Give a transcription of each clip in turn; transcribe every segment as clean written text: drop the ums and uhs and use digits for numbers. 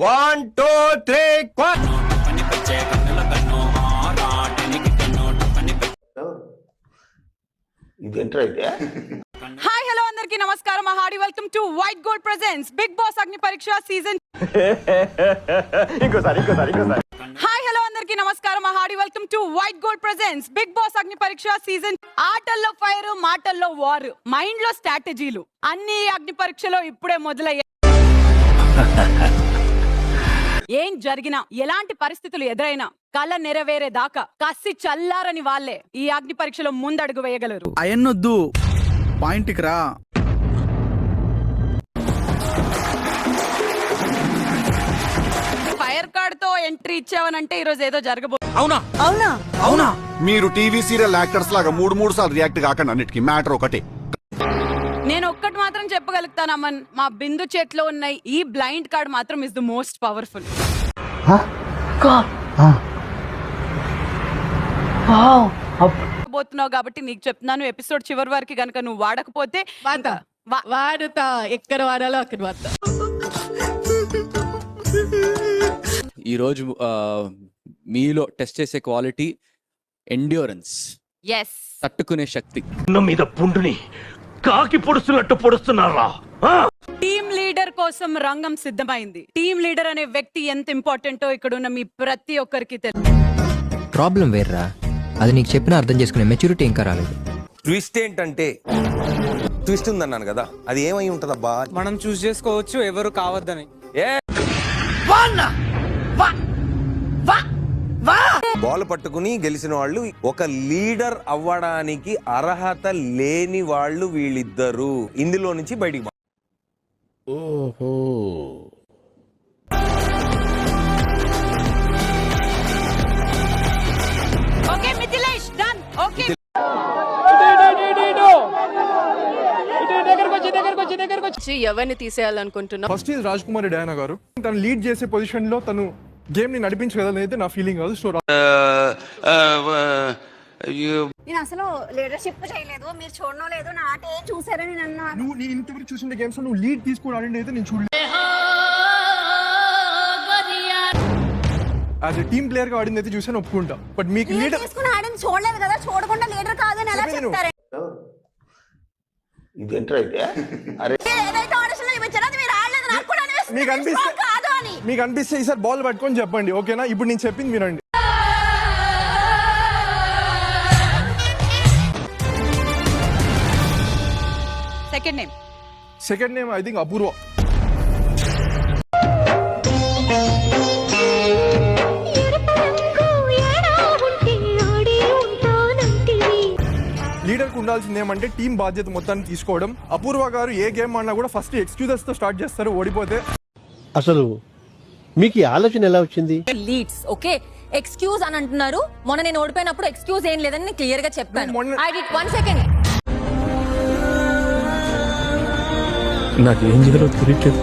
1 2 3 4 ఇదేంట్రా అయితే? Hi hello అందరికీ నమస్కారం. Hearty welcome to White Gold presents Bigg Boss Agni Pariksha season. ఇంకోసారి హాయ్ హలో అందరికీ నమస్కారం. Hearty welcome to White Gold presents Bigg Boss Agni Pariksha season. ఆటల్లో ఫైర్, మాటల్లో వార్, మైండ్ లో స్ట్రాటజీలు అన్ని అగ్ని పరీక్షలో ఇప్పుడే మొదలయ్యాయి. ఏం జరిగినా, ఎలాంటి పరిస్థితులు ఎదురైనా కళ నెరవేరే దాకా కసి చల్లారని వాళ్ళే ఈ అగ్ని పరీక్షలో ముందడుగు వేయగలరు. అయన్నొద్దు, పాయింట్కి రా. ఫైర్ కార్డ్ తో ఎంట్రీ ఇచ్చావనంటే ఈ రోజు ఏదో జరగబో. అవునా అవునా అవునా? మీరు టీవీ సీరియల్ యాక్టర్స్ లాగా మూడు సార్లు రియాక్ట్ కాకండి. అన్నిటికీ మ్యాటర్ ఒకటే. నేను ఒక్కటి మాత్రం చెప్పగలుగుతాను అమన్, మా బిందు చేతిలో ఉన్న ఈ బ్లైండ్ కార్డ్ మాత్రం ఇస్ ద మోస్ట్ పవర్ఫుల్. పోతున్నావు కాబట్టి నీకు చెప్తున్నాను, ఎపిసోడ్ చివరి వరకు గనుక నువ్వు వాడకపోతే వాడుతా, ఎక్కడ వాడాలో అక్కడ వాడతా. ఈరోజు మీలో టెస్ట్ చేసే క్వాలిటీ ఎండ్యూరెన్స్, ఎస్, తట్టుకునే శక్తి. మీద పుండుని కాకి పొడుస్తున్నట్టు పొడుస్తున్నారా? టీమ్ లీడర్ కోసం రంగం సిద్ధమైంది. టీమ్ లీడర్ అనే వ్యక్తి ఎంత ఇంపార్టెంటో ఇక్కడ ఉన్న మీ ప్రతి ఒక్కరికి తెలుసు. ప్రాబ్లం వేర్రా, అది నీకు చెప్పినా అర్థం చేసుకునే మెచ్యూరిటీ ఇంకా రాలేదు. ట్విస్ట్ ఏంటంటే, ట్విస్ట్ ఉందన్నాను కదా, అది ఏమై ఉంటదబ్బా? మనం చూస్ చేసుకోవచ్చు ఎవరు కావద్దని. బాల్ పట్టుకుని గెలిచిన వాళ్ళు, ఒక లీడర్ అవ్వడానికి అర్హత లేని వాళ్ళు వీళ్ళిద్దరు ఇందులో నుంచి బయటికి. ఓహో, ఓకే మిథిలేష్, డన్. ఓకే, ఎవరిని తీసేయాలనుకుంటున్నా? First is Raj Kumar Diana గారు. తను లీడ్ చేసే పొజిషన్ లో తను గేమ్ ని నడిపించగలదని అయితే నా ఫీలింగ్ కాదు. సో నేను అసలు లీడర్షిప్ చేయలేదు, మీరు చూడడం లేదు, నా ఆట ఏం చూసారని నన్ను. నువ్వు నేను ఇంతవరకు చూసిన గేమ్స్ లో నువ్వు లీడ్ తీసుకుని ఆడింది అయితే నేను చూడలేదు. యాజ్ ఎ టీమ్ ప్లేయర్ గా ఆడింది అయితే చూసాను, ఒప్పుకుంటా. బట్ మీకు లీడర్ తీసుకుని ఆడింది చూడలేదు కదా, చూడకుండా లీడర్ కాదని ఎలా చెప్తారు? ఇదేంట్రా అయితే? అరే, ఏదైతే ఆడిషన్ లో ఇచ్చారో అది మీరు ఆడలేదు, నాకు కూడా అనిపిస్తుంది మీకు అనిపిస్తే కాదు అని. మీకు అనిపిస్తే ఈసారి బాల్ పట్టుకొని చెప్పండి, ఓకేనా? ఇప్పుడు నేను చెప్పింది వినండి. Second name I think Apoorva. Leader కు ఉండాల్సింది ఏమంటే టీం బాధ్యత మొత్తాన్ని తీసుకోవడం. అపూర్వ గారు ఏ గేమ్ ఆడినా కూడా ఫస్ట్ ఎక్స్క్యూజెస్ తో స్టార్ట్ చేస్తారు ఓడిపోతే. అసలు మీకు ఈ ఆలోచన ఎలా వచ్చింది? లీడ్స్ ఓకే, ఎక్స్క్యూజ్ అని అంటున్నారు. మొన్న నేను ఓడిపోయినప్పుడు ఎక్స్క్యూజ్ ఏం లేదని నేను క్లియర్ గా చెప్పాను. I did 1 second. నాకు ఏం చేయాలో తెలియట్లేదు.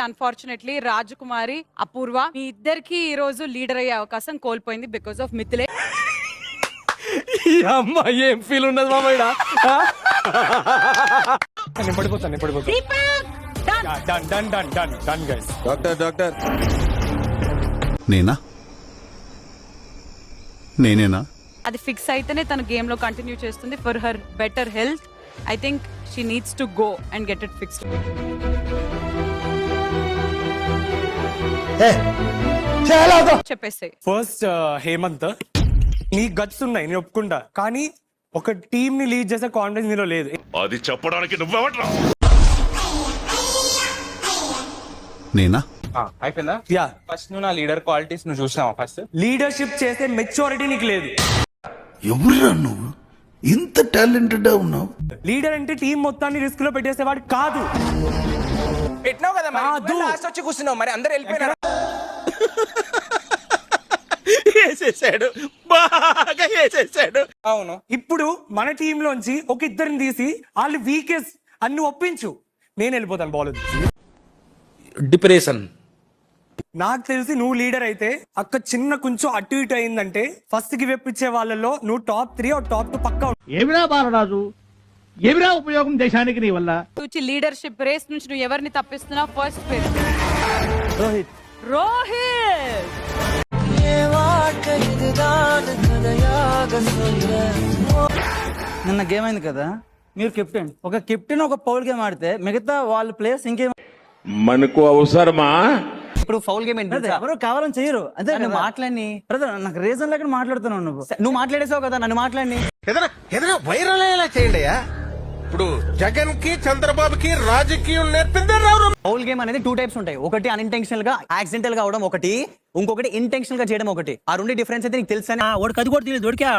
అన్ఫార్చునేట్లీ రాజకుమారి, అపూర్వ మీ ఇద్దరికి ఈ రోజు లీడర్ అయ్యే అవకాశం కోల్పోయింది బికాస్ ఆఫ్ మిథిలే. అమ్మాయి ఏం ఫీల్ ఉండదు మామయ్య. నేను పడిపోతాను. డాక్టర్ నేనేనా? అది ఫిక్స్ అయితేనే తన గేమ్ లో కంటిన్యూ చేస్తుంది. For her better health I think she needs to go and get it fixed. చెప్పేసి ఫస్ట్ హేమంత్, నీ గట్స్ ఉన్నాయి, నేను ఒప్పుకుంటా. కానీ ఒక టీమ్ ని లీడ్ చేసే కాన్ఫిడెన్స్ నీలో లేదు. అది చెప్పడానికి నువ్వెవట్రా? నేనా? అయిపోయిందా? యా, ఫస్ట్ నువ్వు నా లీడర్ క్వాలిటీస్ నువ్వు చూసావా? ఫస్ట్ లీడర్షిప్ చేసే మెచ్యూరిటీ నీకు లేదు. ఎవరురా నువ్వు? ఇంత టాలెంటెడ్ ఉన్నావు. లీడర్ అంటే టీం మొత్తాన్ని రిస్క్ లో పెట్టేసేవాడు కాదు. పెట్టినావు కదా, లాస్ట్ వచ్చి కూర్చున్నావు, మరి అందరు వెళ్ళిపోయినారు. వేసేసాడు, బాగా వేసేసాడు. అవును, ఇప్పుడు మన టీం లోంచి ఒక ఇద్దరిని తీసి వాళ్ళు వీకెస్ట్ అన్ని ఒప్పించు, నేను వెళ్ళిపోతాను. Ball depression. నాకు తెలిసి నువ్వు లీడర్ అయితే అక్క చిన్న కొంచెం అటు ఇటు అయిందంటే ఫస్ట్ కి వెప్పించే వాళ్ళలో నువ్వు టాప్ 3 టాప్ 2 పక్కా. ఏమిరా బాలరాజు, ఏమిరా ఉపయోగం దేశానికి నీ వల్ల? లీడర్షిప్ రేస్ నుంచి నువ్వు ఎవరిని తప్పిస్తున్నావు? ఫస్ట్ పేరు రోహిత్, రోహిత్. నిన్న గేమ్ అయింది కదా, మీరు కెప్టెన్, ఒక కెప్టెన్ ఒక పౌల్ గేమ్ ఆడితే మిగతా వాళ్ళ ప్లేయర్స్ ఇంకేం మనకు అవసరమా? ఇప్పుడు ఫౌల్ గేమ్ ఎవరు కావాలని చేయరు. అదే నువ్వు మాట్లాడి బ్రదర్, నాకు రీజన్ లేకుండా మాట్లాడుతున్నావు. నువ్వు మాట్లాడేసావు కదా, నన్ను మాట్లాడి ఏదైనా వైరల్ అయ్యేలా చేయండి. ఇప్పుడు జగన్ కి చంద్రబాబుకి రాజకీయం నేర్పిందే రావు. ఫౌల్ గేమ్ అనేది 2 టైప్స్ ఉంటాయి. ఒకటి అన్ఇంటెన్షనల్ గా యాక్సిడెంటల్ గా అవడం ఒకటి, ఇంకొకటి ఇంటెన్షనల్ గా చేయడం ఒకటి. ఆ రెండు డిఫరెన్స్ అయితే నీకు తెలుసా? వాడికి అది కూడా తెలియదు. దొరికా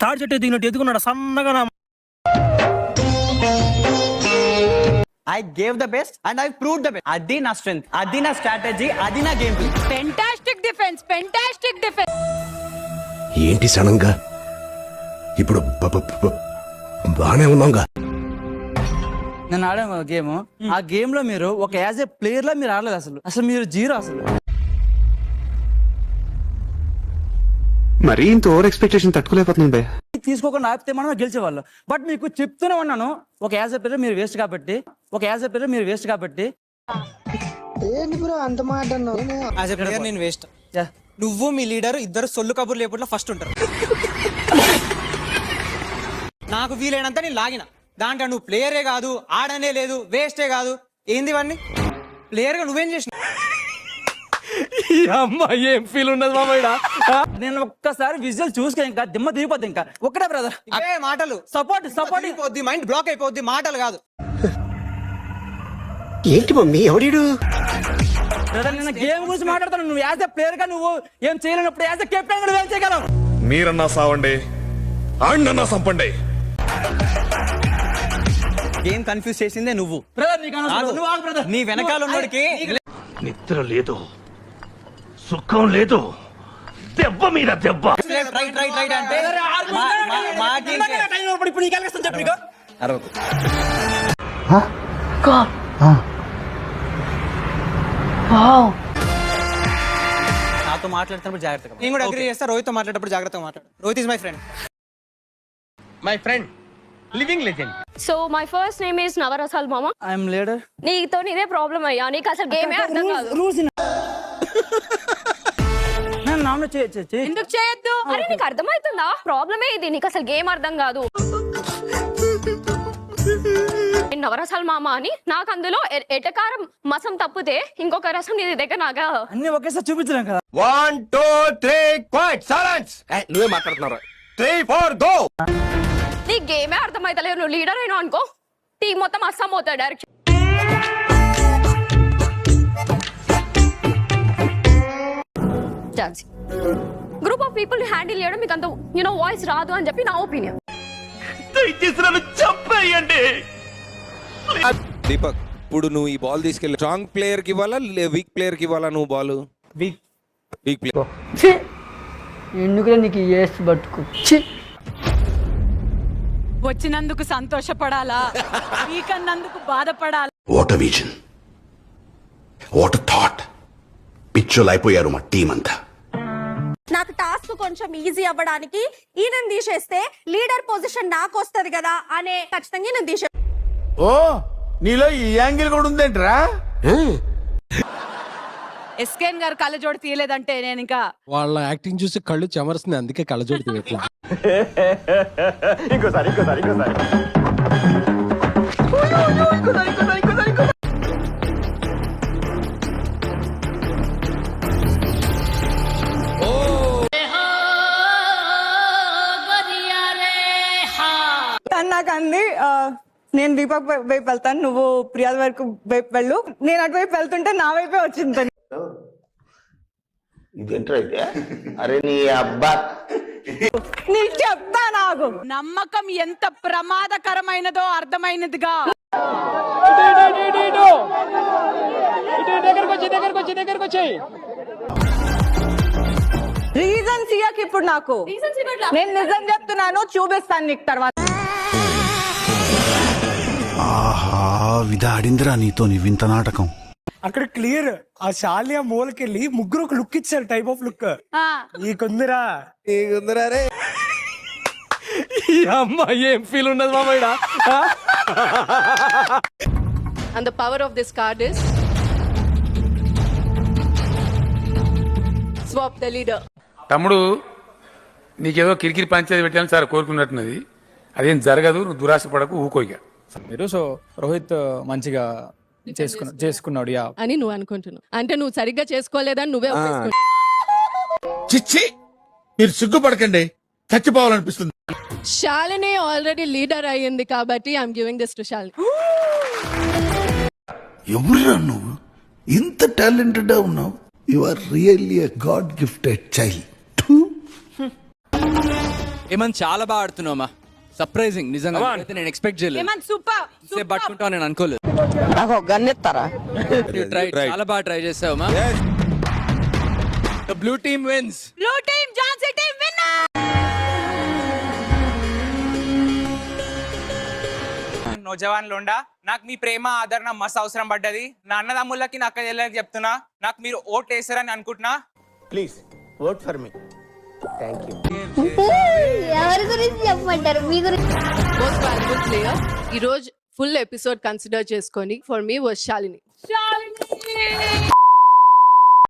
తాడు చెట్టు దిగినట్టు ఎదుగున్నాడు సన్నగా. I gave the best and I prove the best. అది నా స్ట్రెంగ్త్, అది నా స్ట్రాటజీ, అది నా game play. Fantastic defence, fantastic defence. ఏంటి సడన్గా ఇప్పుడు బానే ఉన్నాంగా. నేను ఆడాను గేమ్. ఆ గేమ్ లో మీరు ఒక యాజ్ ఏ ప్లేయర్ లా మీరు ఆడలేదు. అసలు మీరు జీరో. అసలు మరీ ఇంత ఓవర్ ఎక్స్పెక్టేషన్ తట్టుకోలేకపోతుంది. తీసుకోకుండా ఆపితే మనం గెలిచేవాళ్ళు. బట్ మీకు చెప్తూనే ఉన్నాను, ఒక యాజ్ ఏ ప్లేయర్ మీరు వేస్ట్ కాబట్టి, ఒక యాజ్ ఏ ప్లేయర్ మీరు వేస్ట్ కాబట్టి. యాజ్ ఎ ప్లేయర్ నేను వేస్ట్. నువ్వు మీ లీడర్ ఇద్దరు సొల్లు కబుర్లు లేకుండా ఫస్ట్ ఉంటారు. నాకు వీలైనంత నేను లాగిన దాంట్లో నువ్వు ప్లేయరే కాదు, ఆడనే లేదు, వేస్టే కాదు. ఏంది ఇవన్నీ? ప్లేయర్ గా నువ్వేం చేసిన? అమ్మాయి ఏం ఫీల్ ఉన్నది మామయ్య. నేను ఒక్కసారి విజువల్ చూసుకుని ఇంకా దిమ్మ దిగిపోద్ది. ఇంకా ఒక్కటే బ్రదర్, అవే మాటలు. సపోర్ట్ అయిపోద్ది, మైండ్ బ్లాక్ అయిపోద్ది, మాటలు కాదు. ఏంటి మమ్మీ ఎవడీడు? బ్రదర్, నేను గేమ్ గురించి మాట్లాడతాను. నువ్వు యాజ్ ఎ ప్లేయర్ గా నువ్వు ఏం చేయలేనప్పుడు యాజ్ ఎ కెప్టెన్ గా నువ్వేం చేయగలవు? మీరన్నా సావండి, ఆడినన్నా సంపండి. గేమ్ కన్ఫ్యూజ్ చేసిందే నువ్వు. బ్రదర్ నీకు అనవసరం. నువ్వు ఆగు బ్రదర్. నీ వెనకాల ఉన్నోడికి నిద్ర లేదు, సుఖం లేదు, దెబ్బ మీద దెబ్బ. రైట్ అంటే ఇప్పుడు నీకు ఎలాగొస్తుంది చెప్పు. నీకు నాతో మాట్లాడుతున్నప్పుడు జాగ్రత్తగా. నేను కూడా అగ్రీ చేస్తా. రోహిత్ తో మాట్లాడేటప్పుడు జాగ్రత్తగా మాట్లాడు. Rohit is my friend. My friend, living legend. So my first name is నవరసాల్ మామ. I'm leader. నీతో ఇదే ప్రాబ్లం అయ్యా, నీకు అసలు గేమే అర్థం కాదు. ఎందుకు చేయొద్దు? అరే నీకు అర్థమవుతుందా? ప్రాబ్లమే ఇది, నీకు అసలు గేమ్ అర్థం కాదు. నవరసాల్ మామ అని నాకు అందులో ఎటకారం మసం తప్పితే ఇంకొక రసం నీ దగ్గర నాగా అన్ని ఒకేసారి చూపించలేం కదా. 1 2 3 క్వైట్ సైలెన్స్. నువ్వే మాట్లాడుతున్నారా? 3 4 గో. నీ గేమే అర్థమైతలేదు. నువ్వు లీడర్ అయినా అనుకో, టీం మొత్తం అస్సాం అవుతాడు direct. Group of people handle చేయడం మీకు అంత వాయిస్ రాదు అని చెప్పి నా ఒపీనియన్. దీపక్, ఇప్పుడు నువ్వు ఈ బాల్ తీసుకెళ్ళి స్ట్రాంగ్ ప్లేయర్ కి ఇవ్వాలా, వీక్ ప్లేయర్ కి ఇవ్వాలా? నువ్వు బాల్ వీక్ ప్లేయర్. ఎందుకు నీకు ఏస్ పట్టుకు వచ్చినందుకు సంతోషపడాలా, వీకన్నందుకు బాధపడాలా? What vision, what thought. పిచ్చోలు అయిపోయారు మా టీం అంతా. నాకు టాస్క్ కొంచెం ఈజీ అవ్వడానికి ఈయనని తీసేస్తే లీడర్ పొజిషన్ నాకు వస్తది కదా అనే ఖచ్చితంగా నేను తీసే. ఓ, నీలో ఈ యాంగిల్ కూడా ఉందేంట్రా? ఎస్కేన్ గారు కళ్ళజోడు తీయలేదంటే నేను ఇంకా వాళ్ళ యాక్టింగ్ చూసి కళ్ళు చెమరుస్తుంది, అందుకే కళ్ళజోడు తీయట్లా. ఇంకోసారి. నాకు అంది, నేను దీపక్ వైపు వెళ్తాను, నువ్వు ప్రియాద వరకు వైపు వెళ్ళు. నేను అటువైపు వెళ్తుంటే నా వైపే వచ్చింది. ఇదేంట్రా అయితే? అరే నీ అబ్బా, నీకు చెప్తా. నాకు నమ్మకం ఎంత ప్రమాదకరమైనదో అర్థమైనదిగా. రీజన్స్ ఇయ్యకి ఇప్పుడు నాకు. నేను నిజం చెప్తున్నాను, చూపిస్తాను నీకు తర్వాత. ఆహా, విధాడిందిరా నీతో నీ వింత నాటకం. అక్కడ క్లియర్ ఆ శాలియా మూలకెళ్ళి ముగ్గురు ఒక లుక్ ఇచ్చారు, టైప్ ఆఫ్ లుక్. నీకుందిరా రే. అమ్మాయి ఏం ఫీల్ ఉన్నది మామయ్య. And the power of this card is swap the leader. తమ్ముడు నీకేదో కిరికిరి పంచాయతీ పెట్టాలని సార్ కోరుకున్నట్టున్నది. అదేం జరగదు, నువ్వు దురాశ పడకు, ఊకోగా. మీరు సో రోహిత్ మంచిగా చేసుకున్నాడు యా అని నువ్వు అనుకుంటున్నావు అంటే నువ్వు సరిగ్గా చేసుకోలేదని నువ్వే చిచ్చి, మీరు సిగ్గుపడకండి, చచ్చిపోవాలనిపిస్తుంది. శాలిని ఆల్రెడీ లీడర్ అయ్యింది కాబట్టి I'm giving this to Shalini. ఎవరురా నువ్వు? ఇంత టాలెంటెడ్ ఉన్నావు. You are really a god gifted child. ఏమని చాలా బాగా ఆడుతున్నావమ్మా, సర్ప్రైజింగ్ నిజంగా. అయితే నేను ఎక్స్పెక్ట్ చేయలేదు, సూపర్ సేపు పట్టుకుంటావు నేను అనుకోలేదు. నాకు గన్నెత్తారా? Try, చాలా బాగా ట్రై చేసావమ్మా. The blue team wins. Blue team Jhansi team winner. నోజవాన్ లోండా, నాకు మీ ప్రేమ ఆదరణ మస్తు అవసరం పడ్డది. నా అన్నదమ్ములకి నా అక్క చెల్లెలకి చెప్తున్నా, నాకు మీరు ఓట్ వేసారని అనుకుంటున్నా. Please vote for me. Thank you. ఎవరి గురించి చెప్పమంటారు? మీ గురించి. మోస్ట్ వాల్యుబుల్ ప్లేయర్ ఈ రోజు ఫుల్ ఎపిసోడ్ కన్సిడర్ చేసుకొని ఫర్ మీ వాస్ శాలిని.